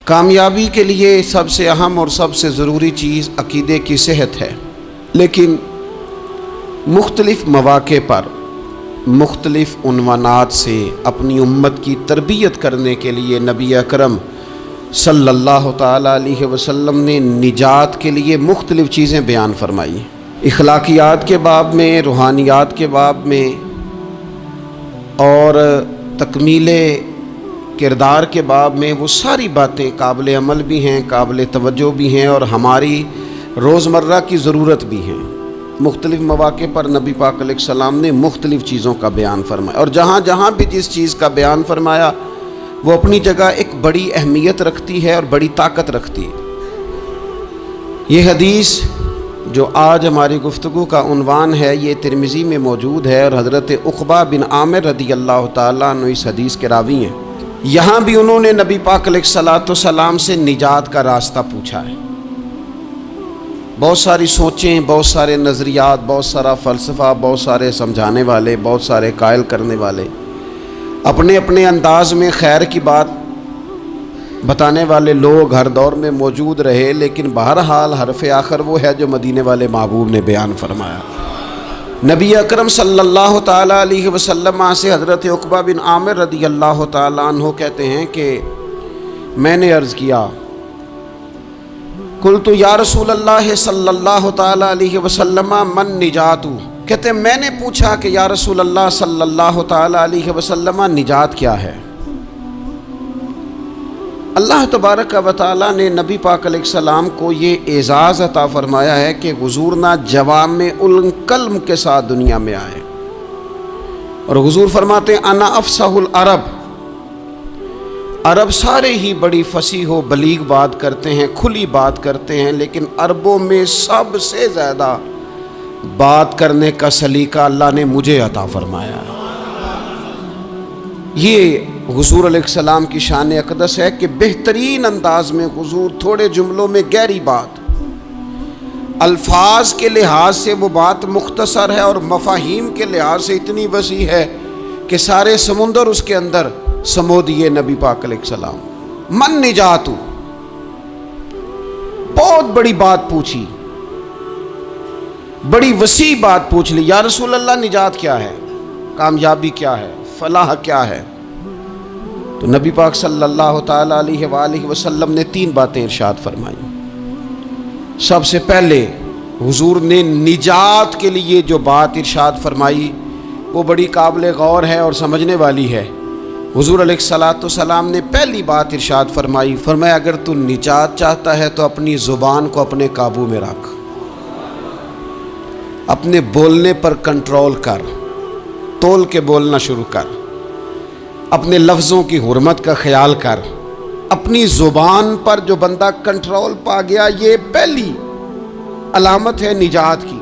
کامیابی کے لیے سب سے اہم اور سب سے ضروری چیز عقیدے کی صحت ہے، لیکن مختلف مواقع پر مختلف عنوانات سے اپنی امت کی تربیت کرنے کے لیے نبی اکرم صلی اللہ تعالیٰ علیہ وسلم نے نجات کے لیے مختلف چیزیں بیان فرمائی۔ اخلاقیات کے باب میں، روحانیات کے باب میں اور تکمیل کردار کے باب میں، وہ ساری باتیں قابل عمل بھی ہیں، قابل توجہ بھی ہیں اور ہماری روزمرہ کی ضرورت بھی ہیں۔ مختلف مواقع پر نبی پاک علیہ السلام نے مختلف چیزوں کا بیان فرمایا، اور جہاں جہاں بھی جس چیز کا بیان فرمایا وہ اپنی جگہ ایک بڑی اہمیت رکھتی ہے اور بڑی طاقت رکھتی ہے۔ یہ حدیث جو آج ہماری گفتگو کا عنوان ہے، یہ ترمذی میں موجود ہے اور حضرت عقبہ بن عامر رضی اللہ تعالیٰ عنہ اس حدیث کے راوی ہیں۔ یہاں بھی انہوں نے نبی پاک علیہ السلام سے نجات کا راستہ پوچھا ہے۔ بہت ساری سوچیں، بہت سارے نظریات، بہت سارا فلسفہ، بہت سارے سمجھانے والے، بہت سارے قائل کرنے والے، اپنے اپنے انداز میں خیر کی بات بتانے والے لوگ ہر دور میں موجود رہے، لیکن بہرحال حرف آخر وہ ہے جو مدینے والے محبوب نے بیان فرمایا۔ نبی اکرم صلی اللہ تعالیٰ علیہ وسلم سے حضرت عقبہ بن عامر رضی اللہ تعالیٰ عنہ کہتے ہیں کہ میں نے عرض کیا، قلت یا رسول اللہ صلی اللہ تعالیٰ علیہ وسلم من نجات، کہتے ہیں میں نے پوچھا کہ یا رسول اللہ صلی اللہ تعالیٰ علیہ وسلم نجات کیا ہے؟ اللہ تبارک و تعالیٰ نے نبی پاک علیہ السلام کو یہ اعزاز عطا فرمایا ہے کہ حضور نہ جوامع الکلم کے ساتھ دنیا میں آئے، اور حضور فرماتے ہیں انا افصح العرب، عرب سارے ہی بڑی فصیح و بلیغ بات کرتے ہیں، کھلی بات کرتے ہیں، لیکن عربوں میں سب سے زیادہ بات کرنے کا سلیقہ اللہ نے مجھے عطا فرمایا ہے۔ یہ حضور علیہ السلام کی شان اقدس ہے کہ بہترین انداز میں حضور تھوڑے جملوں میں گہری بات، الفاظ کے لحاظ سے وہ بات مختصر ہے اور مفاہیم کے لحاظ سے اتنی وسیع ہے کہ سارے سمندر اس کے اندر سمو دیے نبی پاک علیہ السلام۔ من نجات، بہت بڑی بات پوچھی، بڑی وسیع بات پوچھ لی، یا رسول اللہ نجات کیا ہے، کامیابی کیا ہے، فلاح کیا ہے؟ تو نبی پاک صلی اللہ تعالیٰ علیہ وآلہ وسلم نے 3 باتیں ارشاد فرمائیں۔ سب سے پہلے حضور نے نجات کے لیے جو بات ارشاد فرمائی وہ بڑی قابل غور ہے اور سمجھنے والی ہے۔ حضور علیہ السلام نے پہلی بات ارشاد فرمائی، فرمایا اگر تو نجات چاہتا ہے تو اپنی زبان کو اپنے قابو میں رکھ، اپنے بولنے پر کنٹرول کر، تول کے بولنا شروع کر، اپنے لفظوں کی حرمت کا خیال کر۔ اپنی زبان پر جو بندہ کنٹرول پا گیا، یہ پہلی علامت ہے نجات کی۔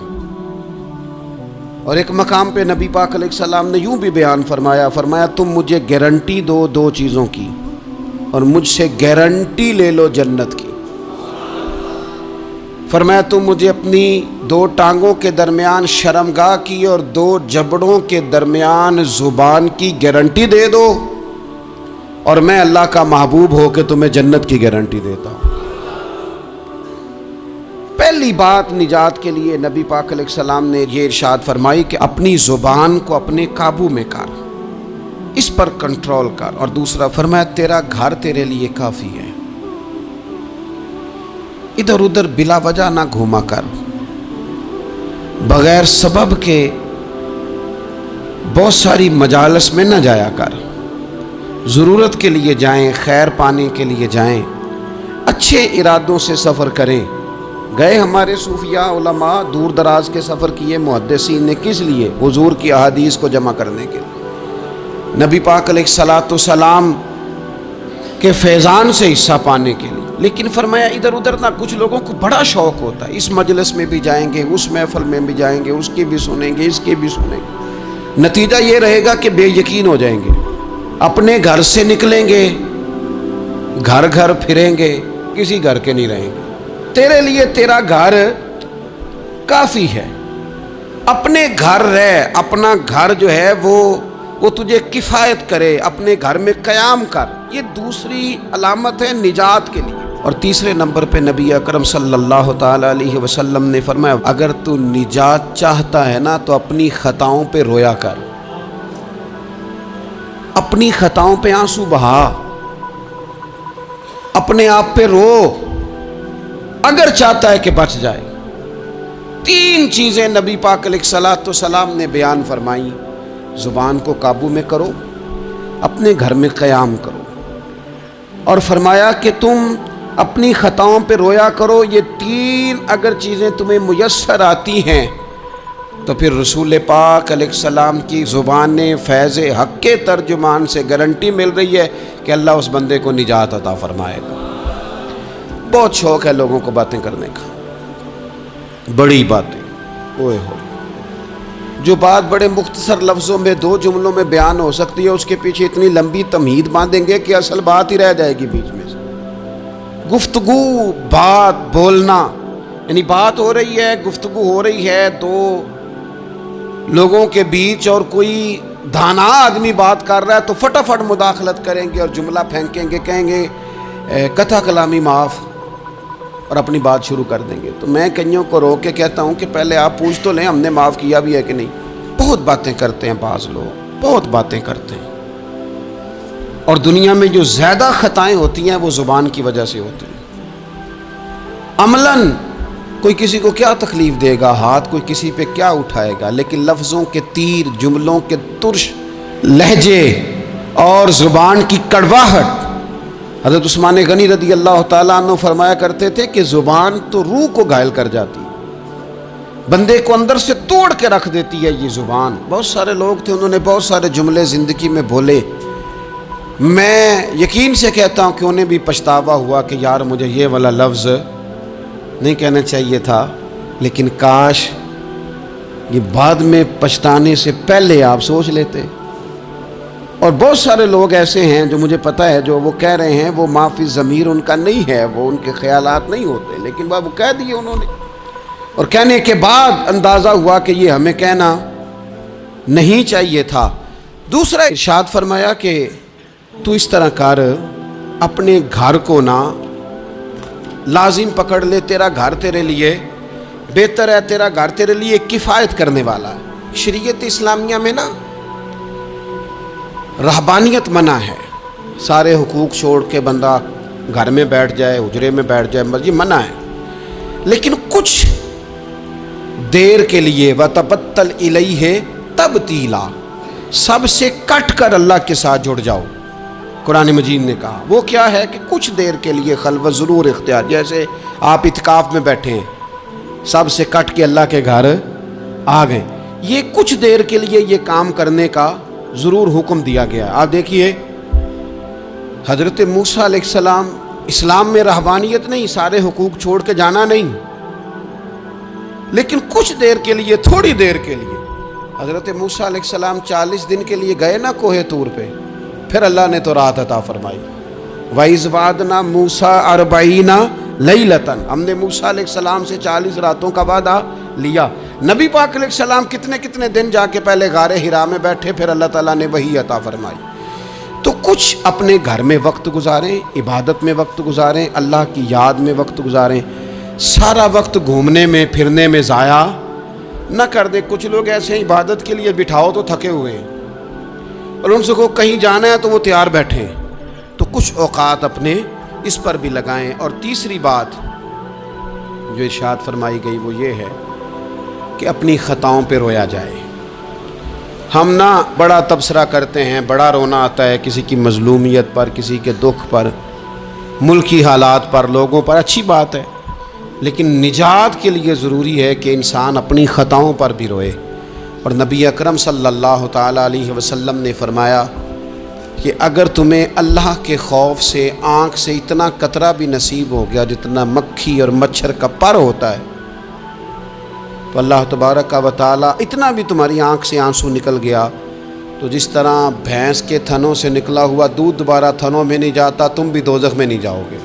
اور ایک مقام پہ نبی پاک علیہ السلام نے یوں بھی بیان فرمایا، فرمایا تم مجھے گارنٹی دو 2 چیزوں کی، اور مجھ سے گارنٹی لے لو جنت کی۔ فرمایا تم مجھے اپنی 2 ٹانگوں کے درمیان شرمگاہ کی اور 2 جبڑوں کے درمیان زبان کی گارنٹی دے دو، اور میں اللہ کا محبوب ہو کے تمہیں جنت کی گارنٹی دیتا ہوں۔ پہلی بات نجات کے لیے نبی پاک علیہ السلام نے یہ ارشاد فرمائی کہ اپنی زبان کو اپنے قابو میں کر، اس پر کنٹرول کر۔ اور دوسرا فرمایا تیرا گھر تیرے لیے کافی ہے، ادھر ادھر بلا وجہ نہ گھوما کر، بغیر سبب کے بہت ساری مجالس میں نہ جایا کر، ضرورت کے لیے جائیں، خیر پانے کے لیے جائیں، اچھے ارادوں سے سفر کریں۔ گئے ہمارے صوفیاء علماء دور دراز کے سفر کیے محدثین نے، کس لیے؟ حضور کی احادیث کو جمع کرنے کے لیے، نبی پاک علیہ السلام کے فیضان سے حصہ پانے کے لیے۔ لیکن فرمایا ادھر ادھر نہ، کچھ لوگوں کو بڑا شوق ہوتا ہے، اس مجلس میں بھی جائیں گے، اس محفل میں بھی جائیں گے، اس کی بھی سنیں گے، اس کی بھی سنیں گے، نتیجہ یہ رہے گا کہ بے یقین ہو جائیں گے، اپنے گھر سے نکلیں گے، گھر گھر پھریں گے، کسی گھر کے نہیں رہیں گے۔ تیرے لیے تیرا گھر کافی ہے، اپنے گھر رہ، اپنا گھر جو ہے وہ تجھے کفایت کرے، اپنے گھر میں قیام کر، یہ دوسری علامت ہے نجات کے لیے۔ اور تیسرے نمبر پہ نبی اکرم صلی اللہ تعالی علیہ وسلم نے فرمایا اگر تو نجات چاہتا ہے نا تو اپنی خطاؤں پہ رویا کر، اپنی خطاؤں پہ آنسو بہا، اپنے آپ پہ رو، اگر چاہتا ہے کہ بچ جائے۔ تین چیزیں نبی پاک علیہ الصلوۃ والسلام نے بیان فرمائی، زبان کو قابو میں کرو، اپنے گھر میں قیام کرو، اور فرمایا کہ تم اپنی خطاؤں پہ رویا کرو۔ یہ تین اگر چیزیں تمہیں میسر آتی ہیں تو پھر رسول پاک علیہ السلام کی زبان فیض حق کے ترجمان سے گارنٹی مل رہی ہے کہ اللہ اس بندے کو نجات عطا فرمائے گا۔ بہت شوق ہے لوگوں کو باتیں کرنے کا، بڑی باتیں، اوئے ہوئے، جو بات بڑے مختصر لفظوں میں دو جملوں میں بیان ہو سکتی ہے اس کے پیچھے اتنی لمبی تمہید باندھیں گے کہ اصل بات ہی رہ جائے گی بیچ میں سے۔ گفتگو، بات، بولنا، یعنی بات ہو رہی ہے، گفتگو ہو رہی ہے دو لوگوں کے بیچ اور کوئی دانا آدمی بات کر رہا ہے تو فٹافٹ مداخلت کریں گے اور جملہ پھینکیں گے، کہیں گے کتھا کلامی معاف، اور اپنی بات شروع کر دیں گے۔ تو میں کئیوں کو روک کے کہتا ہوں کہ پہلے آپ پوچھ تو لیں ہم نے معاف کیا بھی ہے کہ نہیں۔ بہت باتیں کرتے ہیں بعض لوگ، بہت باتیں کرتے ہیں، اور دنیا میں جو زیادہ خطائیں ہوتی ہیں وہ زبان کی وجہ سے ہوتی ہیں۔ عملاً کوئی کسی کو کیا تکلیف دے گا، ہاتھ کوئی کسی پہ کیا اٹھائے گا، لیکن لفظوں کے تیر، جملوں کے ترش لہجے اور زبان کی کڑواہٹ، حضرت عثمان غنی رضی اللہ تعالیٰ عنہ فرمایا کرتے تھے کہ زبان تو روح کو گھائل کر جاتی ہے، بندے کو اندر سے توڑ کے رکھ دیتی ہے یہ زبان۔ بہت سارے لوگ تھے، انہوں نے بہت سارے جملے زندگی میں بولے، میں یقین سے کہتا ہوں کہ انہیں بھی پچھتاوا ہوا کہ یار مجھے یہ والا لفظ نہیں کہنا چاہیے تھا، لیکن کاش یہ بعد میں پچھتانے سے پہلے آپ سوچ لیتے۔ اور بہت سارے لوگ ایسے ہیں جو مجھے پتہ ہے جو وہ کہہ رہے ہیں وہ معافی ضمیر ان کا نہیں ہے، وہ ان کے خیالات نہیں ہوتے، لیکن وہ کہہ دیے انہوں نے، اور کہنے کے بعد اندازہ ہوا کہ یہ ہمیں کہنا نہیں چاہیے تھا۔ دوسرا ارشاد فرمایا کہ تو اس طرح کر، اپنے گھر کو نہ لازم پکڑ لے، تیرا گھر تیرے لیے بہتر ہے، تیرا گھر تیرے لیے کفایت کرنے والا ہے۔ شریعت اسلامیہ میں نا رہبانیت منع ہے، سارے حقوق چھوڑ کے بندہ گھر میں بیٹھ جائے، حجرے میں بیٹھ جائے، مسجد منع ہے، لیکن کچھ دیر کے لیے وَتَبَتَّلْ إِلَيْهِ تَبْتِيلًا، سب سے کٹ کر اللہ کے ساتھ جڑ جاؤ۔ قرآن مجید نے کہا وہ کیا ہے کہ کچھ دیر کے لیے خلوت ضرور اختیار، جیسے آپ اعتکاف میں بیٹھے ہیں، سب سے کٹ کے اللہ کے گھر آ گئے، یہ کچھ دیر کے لیے یہ کام کرنے کا ضرور حکم دیا گیا ہے۔ آپ دیکھیے حضرت موسیٰ علیہ السلام، اسلام میں رہبانیت نہیں، سارے حقوق چھوڑ کے جانا نہیں، لیکن کچھ دیر کے لیے، تھوڑی دیر کے لیے حضرت موسیٰ علیہ السلام 40 دن کے لیے گئے نا کوہ طور پہ، پھر اللہ نے تو رات عطا فرمائی۔ وَإِذْ وَعَدْنَا مُوسَىٰ 40 لَيْلَةً، ہم نے موسیٰ علیہ السلام سے 40 راتوں کا وعدہ لیا۔ نبی پاک علیہ السلام کتنے دن جا کے پہلے غار حرا میں بیٹھے، پھر اللہ تعالیٰ نے وحی عطا فرمائی۔ تو کچھ اپنے گھر میں وقت گزاریں، عبادت میں وقت گزاریں، اللہ کی یاد میں وقت گزاریں، سارا وقت گھومنے میں پھرنے میں ضائع نہ کر دے۔ کچھ لوگ ایسے عبادت کے لیے بٹھاؤ تو تھکے ہوئے ہیں، اور ان سے کو کہیں جانا ہے تو وہ تیار بیٹھے ہیں، تو کچھ اوقات اپنے اس پر بھی لگائیں۔ اور تیسری بات جو ارشاد فرمائی گئی وہ یہ ہے کہ اپنی خطاؤں پہ رویا جائے۔ ہم نہ بڑا تبصرہ کرتے ہیں، بڑا رونا آتا ہے کسی کی مظلومیت پر، کسی کے دکھ پر، ملکی حالات پر، لوگوں پر، اچھی بات ہے، لیکن نجات کے لیے ضروری ہے کہ انسان اپنی خطاؤں پر بھی روئے۔ اور نبی اکرم صلی اللہ تعالیٰ علیہ وسلم نے فرمایا کہ اگر تمہیں اللہ کے خوف سے آنکھ سے اتنا قطرہ بھی نصیب ہو گیا جتنا مکھی اور مچھر کا پر ہوتا ہے، تو اللہ تبارک و تعالیٰ اتنا بھی تمہاری آنکھ سے آنسو نکل گیا تو جس طرح بھینس کے تھنوں سے نکلا ہوا دودھ دوبارہ تھنوں میں نہیں جاتا، تم بھی دوزخ میں نہیں جاؤ گے۔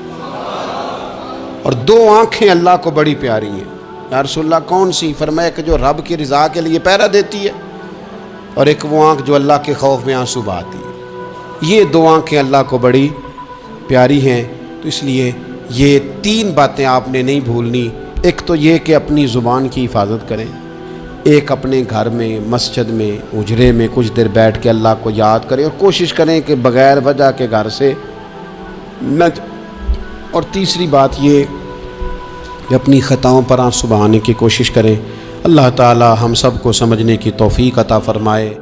اور دو آنکھیں اللہ کو بڑی پیاری ہیں۔ یا رسول اللہ کون سی؟ فرمایا کہ جو رب کی رضا کے لیے پہرا دیتی ہے، اور ایک وہ آنکھ جو اللہ کے خوف میں آنسو بہاتی ہے۔ یہ دو آنکھیں اللہ کو بڑی پیاری ہیں، تو اس لیے یہ 3 باتیں آپ نے نہیں بھولنی۔ ایک تو یہ کہ اپنی زبان کی حفاظت کریں، ایک اپنے گھر میں، مسجد میں، اجرے میں کچھ دیر بیٹھ کے اللہ کو یاد کریں اور کوشش کریں کہ بغیر وجہ کے گھر سے نہ اور تیسری بات یہ کہ اپنی خطاؤں پر آنسو بہانے کی کوشش کریں۔ اللہ تعالی ہم سب کو سمجھنے کی توفیق عطا فرمائے۔